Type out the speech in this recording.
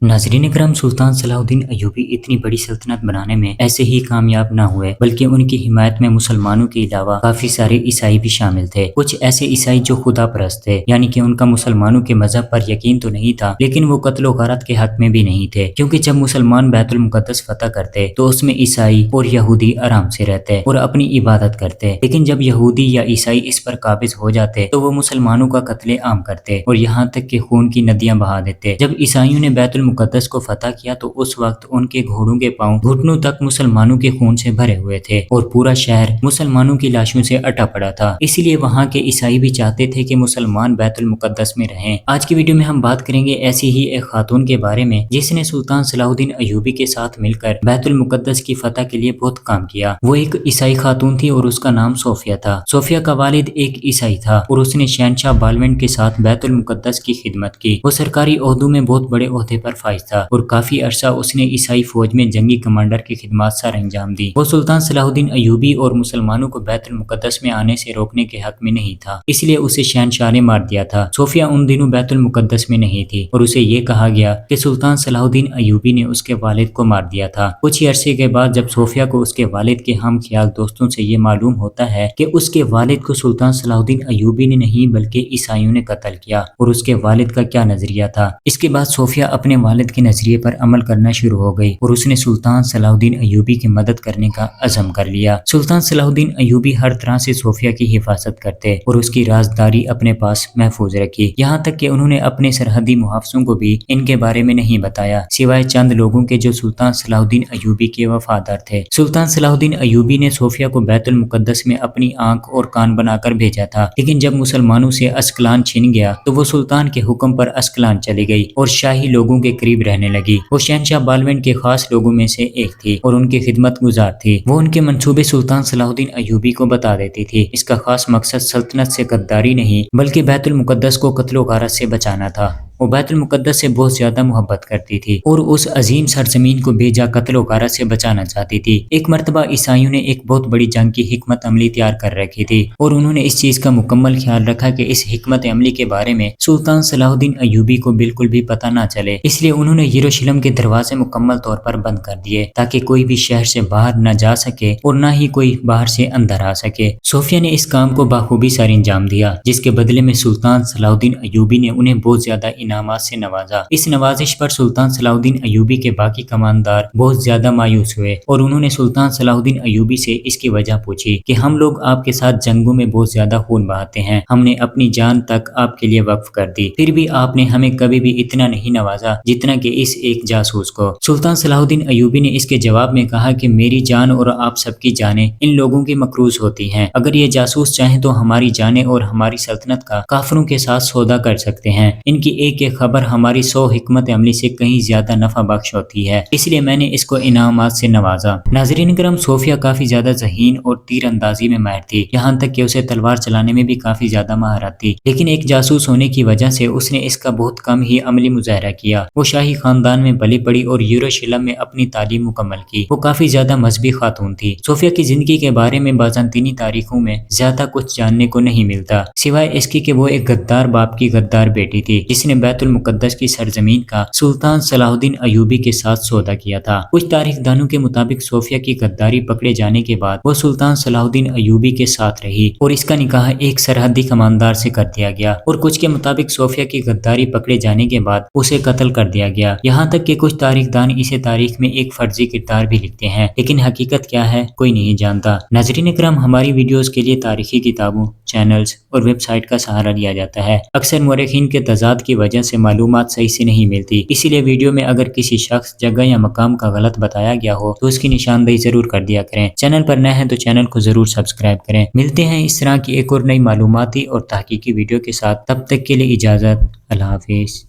नाज़रीन इकराम, सुल्तान सलाहुद्दीन अय्यूबी इतनी बड़ी सल्तनत बनाने में ऐसे ही कामयाब ना हुए, बल्कि उनकी हिमायत में मुसलमानों के अलावा काफ़ी सारे ईसाई भी शामिल थे। कुछ ऐसे ईसाई जो खुदा परस्त थे, यानी कि उनका मुसलमानों के मजहब पर यकीन तो नहीं था, लेकिन वो कत्ल गारत के हक में भी नहीं थे, क्योंकि जब मुसलमान बैतुल मुकद्दस फतह करते तो उसमें ईसाई और यहूदी आराम से रहते और अपनी इबादत करते। लेकिन जब यहूदी या ईसाई इस पर काबिज हो जाते तो वो मुसलमानों का कत्ले आम करते और यहाँ तक कि खून की नदियां बहा देते। जब ईसाइयों ने बैतुल मुकद्दस को फतह किया तो उस वक्त उनके घोड़ों के पांव घुटनों तक मुसलमानों के खून से भरे हुए थे और पूरा शहर मुसलमानों की लाशों से अटा पड़ा था। इसीलिए वहाँ के ईसाई भी चाहते थे कि मुसलमान बैतुल मुकद्दस में रहें। आज की वीडियो में हम बात करेंगे ऐसी ही एक खातून के बारे में जिसने सुल्तान सलाहुद्दीन अय्यूबी के साथ मिलकर बैतुल मुकद्दस की फतह के लिए बहुत काम किया। वो एक ईसाई खातून थी और उसका नाम सोफिया था। सोफिया का वालिद एक ईसाई था और उसने शहनशाह बालवेंड के साथ बैतुल मुकद्दस की खिदमत की। वो सरकारी ओहदों में बहुत बड़े ओहदे पर फाइज था और काफी अरसा उसने ईसाई फौज में जंगी कमांडर की खिदमत सर अंजाम दी। वो सुल्तान सलाहुद्दीन अय्यूबी और मुसलमानों को बैतुल मुकद्दस में आने से रोकने के हक में नहीं था, इसलिए उसे शहनशाह ने मार दिया था। सोफिया उन दिनों बैतुल मुकद्दस में नहीं थी और उसे ये कहा गया कि सुल्तान सलाहुद्दीन अय्यूबी ने उसके वालिद को मार दिया था। कुछ ही अरसे के बाद जब सोफिया को उसके वालिद के हम ख्याल दोस्तों से ये मालूम होता है कि उसके वालिद को सुल्तान सलाहुद्दीन अय्यूबी ने नहीं बल्कि ईसाइयों ने कत्ल किया और उसके वालिद का क्या नजरिया था। इसके बाद सोफिया अपने वालिद के नजरिए पर अमल करना शुरू हो गई और उसने सुल्तान सलाहुद्दीन अय्यूबी की मदद करने का अज़म कर लिया। सुल्तान सलाहुद्दीन अय्यूबी हर तरह से सोफिया की हिफाजत करते और उसकी राजदारी अपने पास महफूज रखी। यहाँ तक कि उन्होंने अपने सरहदी मुहाफिजों को भी इनके बारे में नहीं बताया, सिवाय चंद लोगों के जो सुल्तान सलाहुद्दीन अय्यूबी के वफादार थे। सुल्तान सलाहुद्दीन अय्यूबी ने सोफिया को बैतुल मुकद्दस में अपनी आंख और कान बनाकर भेजा था, लेकिन जब मुसलमानों से अस्कलान छिन गया तो वो सुल्तान के हुक्म पर अस्कलान चली गई और शाही लोगों के करीब रहने लगी। वो शहनशाह बालवेंड के खास लोगों में से एक थी और उनकी खिदमत गुजार थी। वो उनके मंसूबे सुल्तान सलाहुद्दीन अय्यूबी को बता देती थी। इसका खास मकसद सल्तनत से गद्दारी नहीं बल्कि बैतुल मुकद्दस को कत्लो गारत से बचाना था। वो बैतुल मुकद्दस से बहुत ज्यादा मोहब्बत करती थी और उस अजीम सरजमीन को बेजा कत्लो गारत से बचाना चाहती थी। एक मर्तबा ईसाइयों ने एक बहुत बड़ी जंग की हिकमत अमली तैयार कर रखी थी और उन्होंने इस चीज का मुकम्मल ख्याल रखा कि इस हिकमत अमली के बारे में सुल्तान सलाहुद्दीन अय्यूबी को बिल्कुल भी पता ना चले। इसलिए उन्होंने यरूशलेम के दरवाजे मुकम्मल तौर पर बंद कर दिए ताकि कोई भी शहर से बाहर न जा सके और न ही कोई बाहर से अंदर आ सके। सोफिया ने इस काम को बाखूबी सर अंजाम दिया, जिसके बदले में सुल्तान सलाहुद्दीन अय्यूबी ने उन्हें बहुत ज्यादा इनामात से नवाजा। इस नवाजिश पर सुल्तान सलाहुद्दीन अय्यूबी के बाकी कमानदार बहुत ज्यादा मायूस हुए और उन्होंने सुल्तान सलाहुद्दीन अय्यूबी से इसकी वजह पूछी कि हम लोग आपके साथ जंगों में बहुत ज्यादा खून बहाते हैं, हमने अपनी जान तक आपके लिए वक्फ कर दी, फिर भी आपने हमें कभी भी इतना नहीं नवाजा जितना कि इस एक जासूस को। सुल्तान सलाहुद्दीन अय्यूबी ने इसके जवाब में कहा कि मेरी जान और आप सबकी जानें इन लोगों की मकरूज होती हैं। अगर ये जासूस चाहें तो हमारी जानें और हमारी सल्तनत का काफरों के साथ सौदा कर सकते हैं। इनकी एक एक खबर हमारी 100 हिकमत अमली से कहीं ज्यादा नफा बख्श होती है, इसलिए मैंने इसको इनामात से नवाजा। नाज़रीन करम, सोफिया काफी ज्यादा ज़हीन और तीर अंदाजी में माहिर थी, यहाँ तक कि उसे तलवार चलाने में भी काफी ज्यादा महारत थी। लेकिन एक जासूस होने की वजह से उसने इसका बहुत कम ही अमली मुजाहरा किया। वो शाही खानदान में बली पड़ी और यरूशलेम में अपनी तालीम मुकम्मल की। वो काफी ज्यादा मजहबी खातून थी। सोफिया की जिंदगी के बारे में बाज़ांतीनी तारीखों में ज्यादा कुछ जानने को नहीं मिलता, सिवाय इसके कि वो एक गद्दार बाप की गद्दार बेटी थी जिसने बैतुल मुकद्दस की सरजमीन का सुल्तान सलाहुद्दीन अय्यूबी के साथ सौदा किया था। कुछ तारीखदानों के मुताबिक सोफिया की गद्दारी पकड़े जाने के बाद वो सुल्तान सलाहुद्दीन अय्यूबी के साथ रही और इसका निकाह एक सरहदी कमांडर से कर दिया गया और कुछ के मुताबिक सोफिया की गद्दारी पकड़े जाने के बाद उसे कत्ल कर दिया गया। यहाँ तक कि कुछ तारीखदान इसे तारीख में एक फर्जी किरदार भी लिखते हैं, लेकिन हकीकत क्या है कोई नहीं जानता। नाज़रीन इकराम, हमारी वीडियोस के लिए तारीखी किताबों, चैनल्स और वेबसाइट का सहारा लिया जाता है। अक्सर मुर्रिखीन के तजाद की वजह से मालूमात सही से नहीं मिलती, इसीलिए वीडियो में अगर किसी शख्स, जगह या मकाम का गलत बताया गया हो तो उसकी निशानदेही जरूर कर दिया करें। चैनल पर नए हैं तो चैनल को जरूर सब्सक्राइब करें। मिलते हैं इस तरह की एक और नई मालूमाती और तहकीकी वीडियो के साथ, तब तक के लिए इजाजत। अल्लाह हाफिज।